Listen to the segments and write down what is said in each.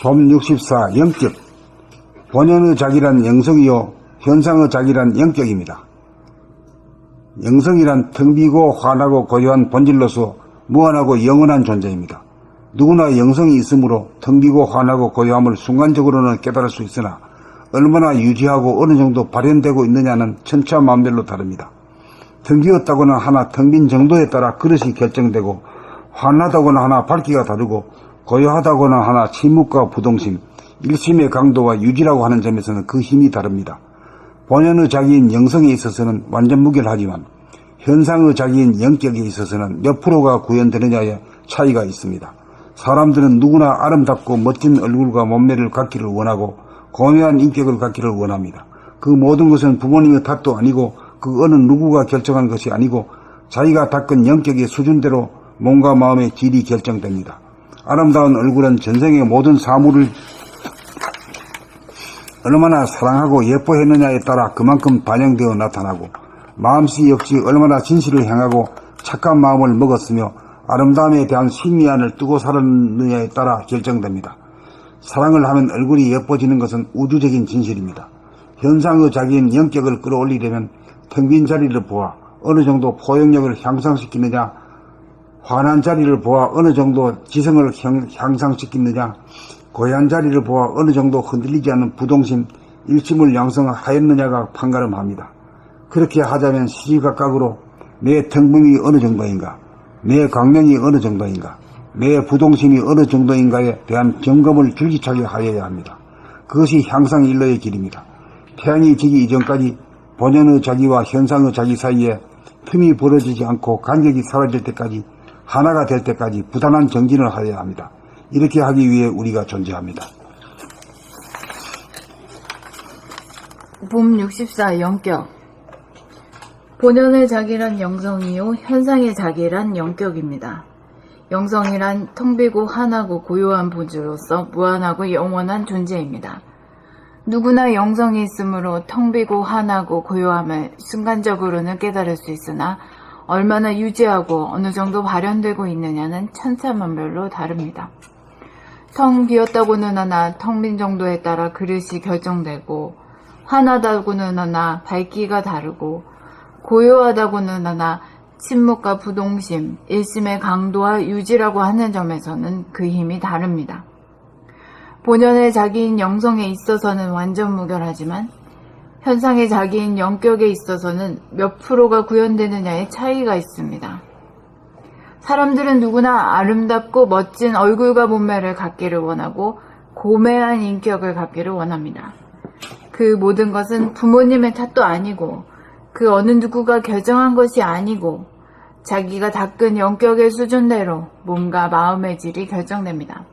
봄 64 영격. 본연의 자기란 영성이요 현상의 자기란 영격입니다. 영성이란 텅 비고 환하고 고요한 본질로서 무한하고 영원한 존재입니다. 누구나 영성이 있으므로 텅 비고 환하고 고요함을 순간적으로는 깨달을 수 있으나 얼마나 유지하고 어느 정도 발현되고 있느냐는 천차만별로 다릅니다. 텅 비었다고는 하나 텅 빈 정도에 따라 그릇이 결정되고, 환하다고는 하나 밝기가 다르고, 고요하다고는 하나 침묵과 부동심, 일심의 강도와 유지라고 하는 점에서는 그 힘이 다릅니다. 본연의 자기인 영성에 있어서는 완전 무결하지만 현상의 자기인 영격에 있어서는 몇 프로가 구현되느냐의 차이가 있습니다. 사람들은 누구나 아름답고 멋진 얼굴과 몸매를 갖기를 원하고 고뇌한 인격을 갖기를 원합니다. 그 모든 것은 부모님의 탓도 아니고 그 어느 누구가 결정한 것이 아니고 자기가 닦은 영격의 수준대로 몸과 마음의 질이 결정됩니다. 아름다운 얼굴은 전생의 모든 사물을 얼마나 사랑하고 예뻐했느냐에 따라 그만큼 반영되어 나타나고, 마음씨 역시 얼마나 진실을 향하고 착한 마음을 먹었으며 아름다움에 대한 신미안을 뜨고 살았느냐에 따라 결정됩니다. 사랑을 하면 얼굴이 예뻐지는 것은 우주적인 진실입니다. 현상의 자기인 영격을 끌어올리려면 텅 빈 자리를 보아 어느 정도 포용력을 향상시키느냐, 환한 자리를 보아 어느 정도 지성을 향상시키느냐, 고요한 자리를 보아 어느 정도 흔들리지 않는 부동심, 일심을 양성하였느냐가 판가름합니다. 그렇게 하자면 시시각각으로 내 텅빔이 어느 정도인가, 내 광명이 어느 정도인가, 내 부동심이 어느 정도인가에 대한 점검을 줄기차게 하여야 합니다. 그것이 향상일로의 길입니다. 태양이 지기 이전까지 본연의 자기와 현상의 자기 사이에 틈이 벌어지지 않고 간격이 사라질 때까지, 하나가 될 때까지 부단한 정진을 하여야 합니다. 이렇게 하기 위해 우리가 존재합니다. 봄 64 영격. 본연의 자기란 영성이요 현상의 자기란 영격입니다. 영성이란 텅 비고 환하고 고요한 본질로서 무한하고 영원한 존재입니다. 누구나 영성이 있으므로 텅 비고 환하고 고요함을 순간적으로는 깨달을 수 있으나 얼마나 유지하고 어느 정도 발현되고 있느냐는 천차만별로 다릅니다. 텅 비었다고는 하나 텅 빈 정도에 따라 그릇이 결정되고, 환하다고는 하나 밝기가 다르고, 고요하다고는 하나 침묵과 부동심, 일심의 강도와 유지라고 하는 점에서는 그 힘이 다릅니다. 본연의 자기인 영성에 있어서는 완전 무결하지만 현상의 자기인 영격에 있어서는 몇 프로가 구현되느냐의 차이가 있습니다. 사람들은 누구나 아름답고 멋진 얼굴과 몸매를 갖기를 원하고 고매한 인격을 갖기를 원합니다. 그 모든 것은 부모님의 탓도 아니고 그 어느 누구가 결정한 것이 아니고 자기가 닦은 영격의 수준대로 몸과 마음의 질이 결정됩니다.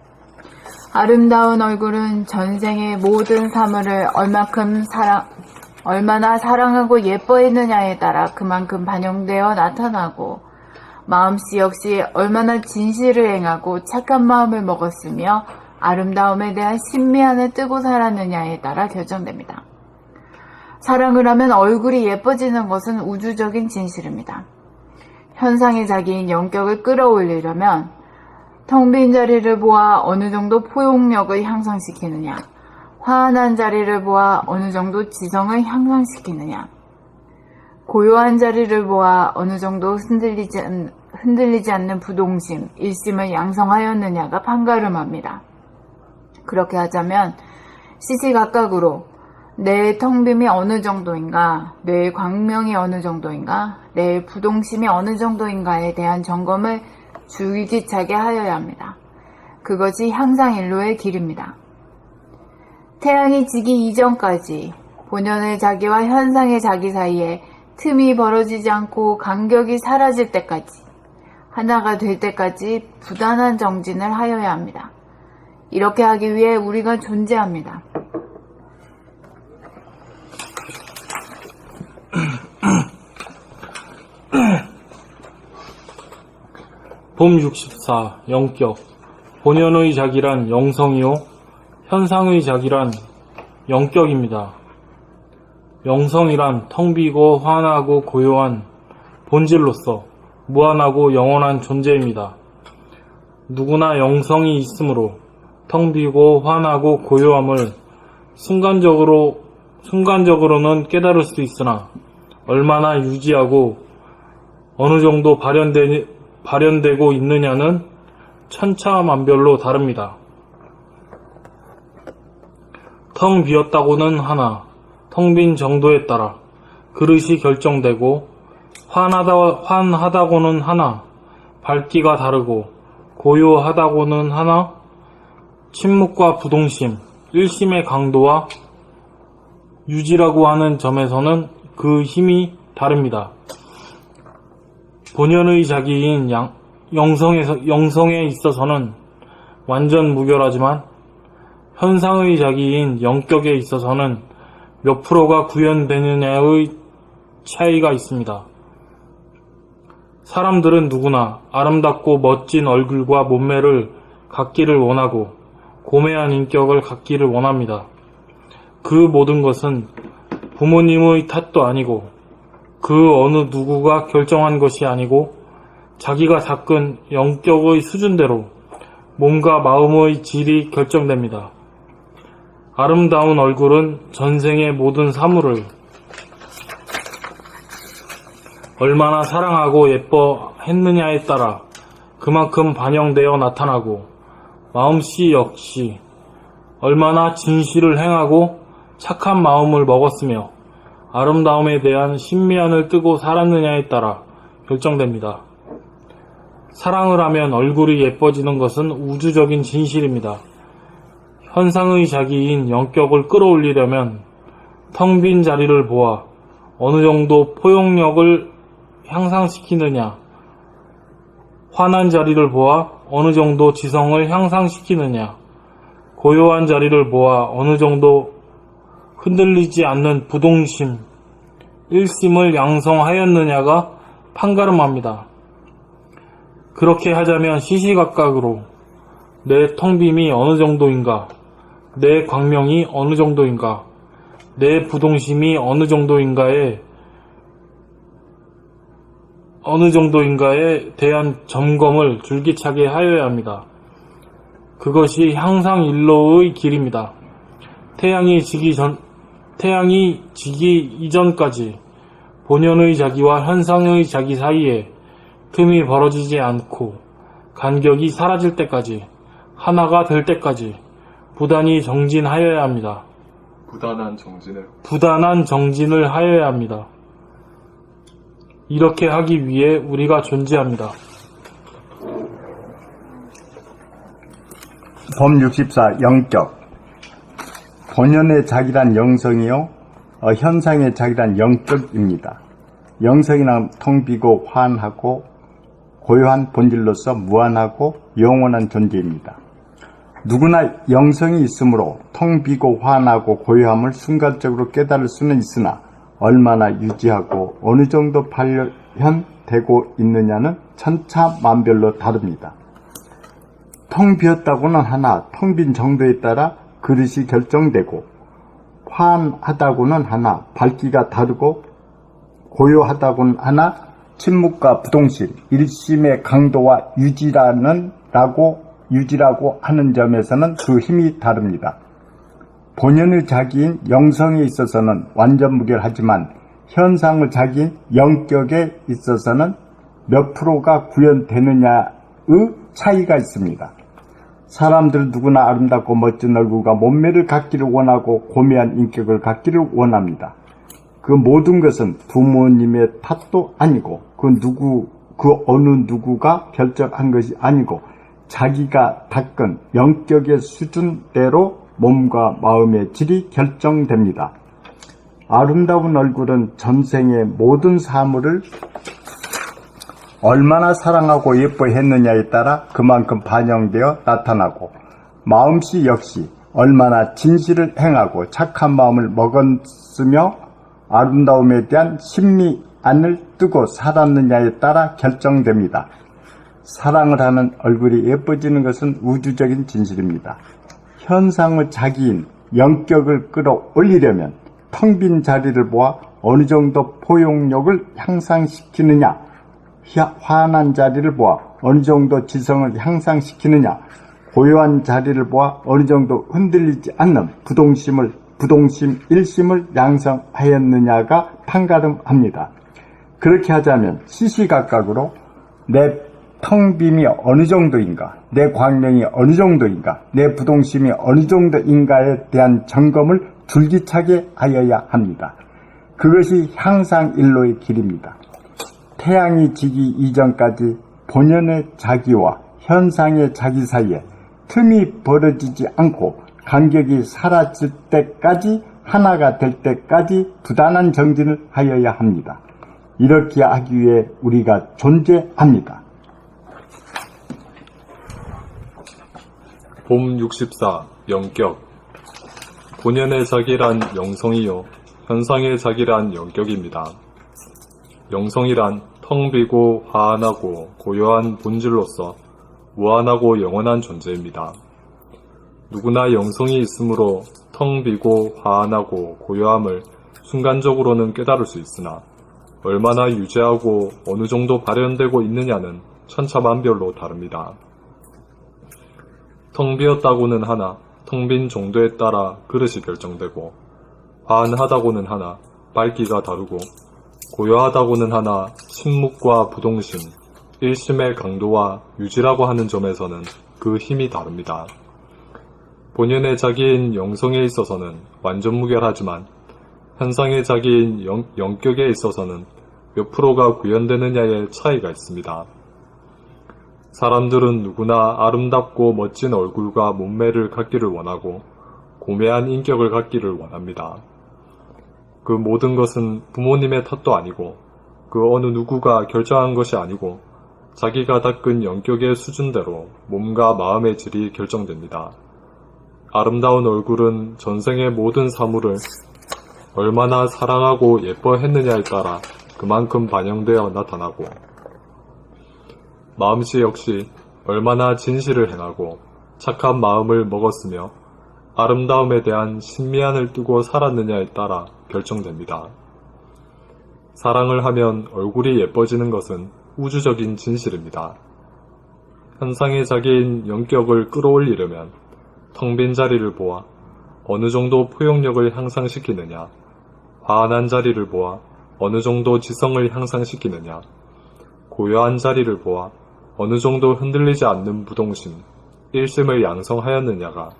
아름다운 얼굴은 전생의 모든 사물을 얼마나 사랑하고 예뻐했느냐에 따라 그만큼 반영되어 나타나고, 마음씨 역시 얼마나 진실을 행하고 착한 마음을 먹었으며 아름다움에 대한 신미안을 뜨고 살았느냐에 따라 결정됩니다. 사랑을 하면 얼굴이 예뻐지는 것은 우주적인 진실입니다. 현상의 자기인 영격을 끌어올리려면 텅 빈 자리를 보아 어느 정도 포용력을 향상시키느냐, 환한 자리를 보아 어느 정도 지성을 향상시키느냐, 고요한 자리를 보아 어느 정도 흔들리지 않는 부동심, 일심을 양성하였느냐가 판가름합니다. 그렇게 하자면 시시각각으로 내 텅빔이 어느 정도인가, 내 광명이 어느 정도인가, 내 부동심이 어느 정도인가에 대한 점검을 줄기차게 하여야 합니다. 그것이 향상일로의 길입니다. 태양이 지기 이전까지 본연의 자기와 현상의 자기 사이에 틈이 벌어지지 않고 간격이 사라질 때까지, 하나가 될 때까지 부단한 정진을 하여야 합니다. 이렇게 하기 위해 우리가 존재합니다. 봄 64 영격. 본연의 자기란 영성이요 현상의 자기란 영격입니다. 영성이란 텅 비고 환하고 고요한 본질로서 무한하고 영원한 존재입니다. 누구나 영성이 있으므로 텅 비고 환하고 고요함을 순간적으로는 깨달을 수 있으나 얼마나 유지하고 어느 정도 발현되고 있느냐는 천차만별로 다릅니다. 텅 비었다고는 하나, 텅 빈 정도에 따라 그릇이 결정되고 환하다고는 하나, 밝기가 다르고 고요하다고는 하나, 침묵과 부동심, 일심의 강도와 유지라고 하는 점에서는 그 힘이 다릅니다. 본연의 자기인 영성에 있어서는 완전 무결하지만 현상의 자기인 영격에 있어서는 몇 프로가 구현되느냐의 차이가 있습니다. 사람들은 누구나 아름답고 멋진 얼굴과 몸매를 갖기를 원하고 고매한 인격을 갖기를 원합니다. 그 모든 것은 부모님의 탓도 아니고 그 어느 누구가 결정한 것이 아니고 자기가 닦은 영격의 수준대로 몸과 마음의 질이 결정됩니다. 아름다운 얼굴은 전생의 모든 사물을 얼마나 사랑하고 예뻐했느냐에 따라 그만큼 반영되어 나타나고 마음씨 역시 얼마나 진실을 행하고 착한 마음을 먹었으며 아름다움에 대한 신미안을 뜨고 살았느냐에 따라 결정됩니다. 사랑을 하면 얼굴이 예뻐지는 것은 우주적인 진실입니다. 현상의 자기인 영격을 끌어올리려면 텅 빈 자리를 보아 어느 정도 포용력을 향상시키느냐, 환한 자리를 보아 어느 정도 지성을 향상시키느냐, 고요한 자리를 보아 어느 정도 흔들리지 않는 부동심, 일심을 양성하였느냐가 판가름합니다. 그렇게 하자면 시시각각으로 내 텅빔이 어느 정도인가, 내 광명이 어느 정도인가, 내 부동심이 어느 정도인가에 대한 점검을 줄기차게 하여야 합니다. 그것이 향상일로의 길입니다. 태양이 지기 이전까지 본연의 자기와 현상의 자기 사이에 틈이 벌어지지 않고 간격이 사라질 때까지, 하나가 될 때까지 부단히 정진하여야 합니다. 부단한 정진을 하여야 합니다. 이렇게 하기 위해 우리가 존재합니다. 범 64 영격. 본연의 자기란 영성이요, 현상의 자기란 영격입니다. 영성이란 텅 비고 환하고 고요한 본질로서 무한하고 영원한 존재입니다. 누구나 영성이 있으므로 텅 비고 환하고 고요함을 순간적으로 깨달을 수는 있으나 얼마나 유지하고 어느 정도 발현되고 있느냐는 천차만별로 다릅니다. 텅 비었다고는 하나, 텅 빈 정도에 따라 그릇이 결정되고, 환하다고는 하나, 밝기가 다르고, 고요하다고는 하나, 침묵과 부동심, 일심의 강도와 유지라고 하는 점에서는 그 힘이 다릅니다. 본연의 자기인 영성에 있어서는 완전 무결하지만 현상의 자기인 영격에 있어서는 몇 프로가 구현되느냐의 차이가 있습니다. 사람들 누구나 아름답고 멋진 얼굴과 몸매를 갖기를 원하고 고매한 인격을 갖기를 원합니다. 그 모든 것은 부모님의 탓도 아니고 그 어느 누구가 결정한 것이 아니고 자기가 닦은 영격의 수준대로 몸과 마음의 질이 결정됩니다. 아름다운 얼굴은 전생의 모든 사물을 얼마나 사랑하고 예뻐했느냐에 따라 그만큼 반영되어 나타나고, 마음씨 역시 얼마나 진실을 행하고 착한 마음을 먹었으며 아름다움에 대한 심미안을 뜨고 살았느냐에 따라 결정됩니다. 사랑을 하는 얼굴이 예뻐지는 것은 우주적인 진실입니다. 현상의 자기인 영격을 끌어올리려면 텅 빈 자리를 보아 어느 정도 포용력을 향상시키느냐, 환한 자리를 보아 어느 정도 지성을 향상시키느냐, 고요한 자리를 보아 어느 정도 흔들리지 않는 부동심 일심을 양성하였느냐가 판가름합니다. 그렇게 하자면 시시각각으로 내 텅빔이 어느 정도인가, 내 광명이 어느 정도인가, 내 부동심이 어느 정도인가에 대한 점검을 줄기차게 하여야 합니다. 그것이 향상일로의 길입니다. 태양이 지기 이전까지 본연의 자기와 현상의 자기 사이에 틈이 벌어지지 않고 간격이 사라질 때까지, 하나가 될 때까지 부단한 정진을 하여야 합니다. 이렇게 하기 위해 우리가 존재합니다. 봄 64 영격. 본연의 자기란 영성이요 현상의 자기란 영격입니다. 영성이란 텅 비고 화안하고 고요한 본질로서 무한하고 영원한 존재입니다. 누구나 영성이 있으므로 텅 비고 화안하고 고요함을 순간적으로는 깨달을 수 있으나 얼마나 유지하고 어느 정도 발현되고 있느냐는 천차만별로 다릅니다. 텅 비었다고는 하나 텅 빈 정도에 따라 그릇이 결정되고, 화안하다고는 하나 밝기가 다르고, 고요하다고는 하나 침묵과 부동심, 일심의 강도와 유지라고 하는 점에서는 그 힘이 다릅니다. 본연의 자기인 영성에 있어서는 완전 무결하지만 현상의 자기인 영격에 있어서는 몇 프로가 구현되느냐의 차이가 있습니다. 사람들은 누구나 아름답고 멋진 얼굴과 몸매를 갖기를 원하고 고매한 인격을 갖기를 원합니다. 그 모든 것은 부모님의 탓도 아니고 그 어느 누구가 결정한 것이 아니고 자기가 닦은 영격의 수준대로 몸과 마음의 질이 결정됩니다. 아름다운 얼굴은 전생의 모든 사물을 얼마나 사랑하고 예뻐했느냐에 따라 그만큼 반영되어 나타나고, 마음씨 역시 얼마나 진실을 행하고 착한 마음을 먹었으며 아름다움에 대한 신미안을 띠고 살았느냐에 따라 결정됩니다. 사랑을 하면 얼굴이 예뻐지는 것은 우주적인 진실입니다. 현상의 자기인 영격을 끌어올리려면 텅 빈 자리를 보아 어느 정도 포용력을 향상시키느냐, 화안한 자리를 보아 어느 정도 지성을 향상시키느냐, 고요한 자리를 보아 어느 정도 흔들리지 않는 부동심, 일심을 양성하였느냐가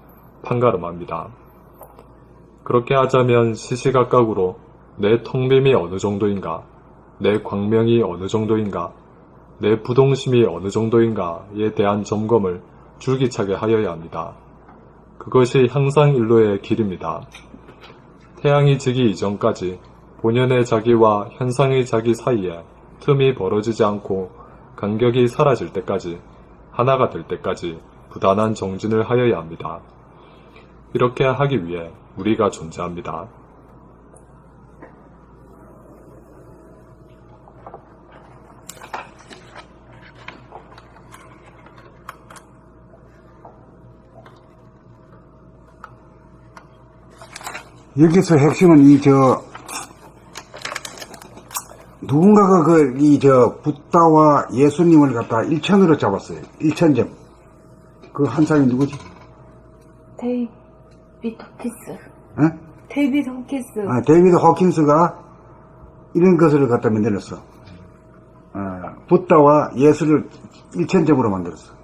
판가름합니다. 그렇게 하자면 시시각각으로 내 텅빔이 어느 정도인가, 내 광명이 어느 정도인가, 내 부동심이 어느 정도인가에 대한 점검을 줄기차게 하여야 합니다. 그것이 향상일로의 길입니다. 태양이 지기 이전까지 본연의 자기와 현상의 자기 사이에 틈이 벌어지지 않고 간격이 사라질 때까지, 하나가 될 때까지 부단한 정진을 하여야 합니다. 이렇게 하기 위해 우리가 존재합니다. 여기서 핵심은 누군가가 붓다와 예수님을 갖다 일천으로 잡았어요. 일천점. 그 한 사람이 누구지? 데이비드 호킨스. 어? 데이비드 호킨스. 데이비드 호킨스가 이런 것을 갖다 만들었어. 붓다와 예수를 일천점으로 만들었어.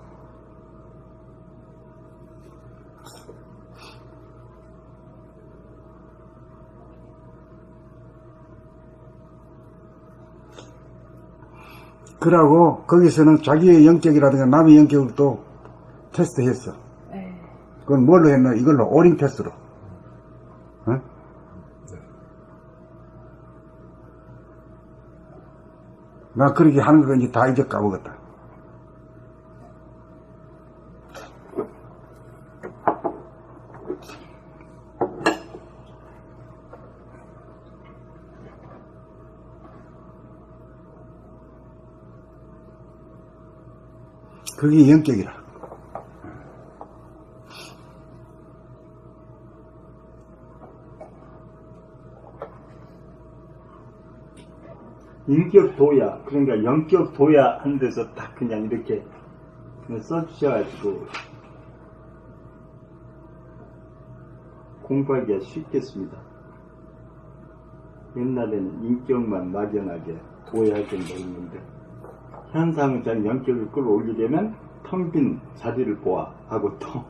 그러고 거기서는 자기의 영격이라든가 남의 영격을 또 테스트했어. 네. 그건 뭘로 했나? 이걸로 오링 테스트로. 어? 나 그렇게 하는 거 이제 다 이제 까먹었다. 그게 영격이라. 인격 도야, 그러니까 영격 도야 하는 데서 딱 그냥 이렇게 써주셔가지고 공부하기가 쉽겠습니다. 옛날에는 인격만 막연하게 도약하게 넣었는데 현상적 영격을 끌어올리려면 텅 빈 자리를 보아 하고 또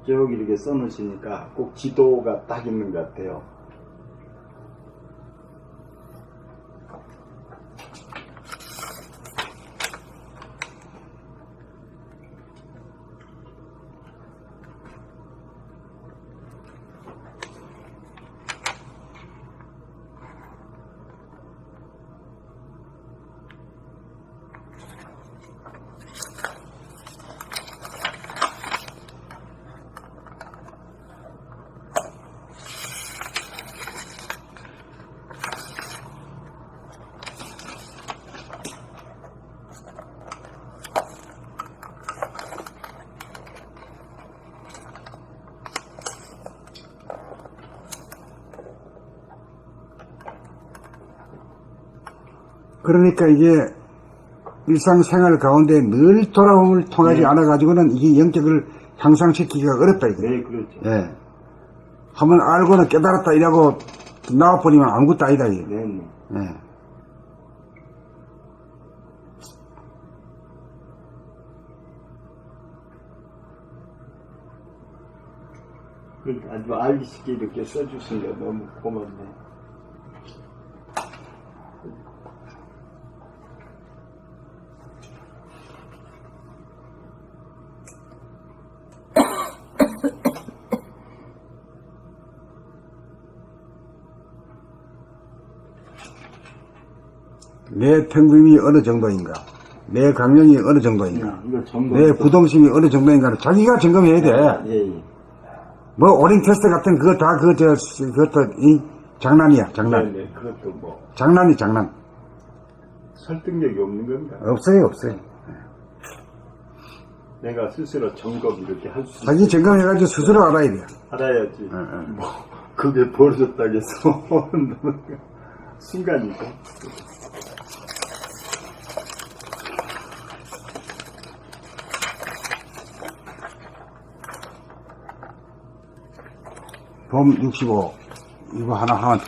쭉 이렇게 써놓으시니까 꼭 지도가 딱 있는 것 같아요. 그러니까 이게 일상생활 가운데 늘 돌아옴을 통하지 않아가지고는 이게 영격을 향상시키기가 어렵다 이거예요. 네, 그렇죠. 예. 한번 알고는 깨달았다 이라고 나와버리면 아무것도 아니다 이게. 네, 네. 예. 그러니까 아주 알기 쉽게 이렇게 써주신 게 너무 고맙네. 내 평균이 어느 정도인가, 내 강령이 어느 정도인가, 이거 점검. 내 부동심이 어느 정도인가를 자기가 점검해야 돼. 예, 예. 뭐 오링 테스트 같은 그거 다 그것도 이 장난이야 장난. 네, 네. 그것도 뭐 장난이 장난. 설득력이 없는 건가? 없어요 없어요. 내가 스스로 점검 이렇게 할 수 자기 점검해가지고 스스로 알아야 돼. 알아야지. 응. 뭐 그게 벌어졌다고 해서 순간이고. 봄 65 이거 하나 하면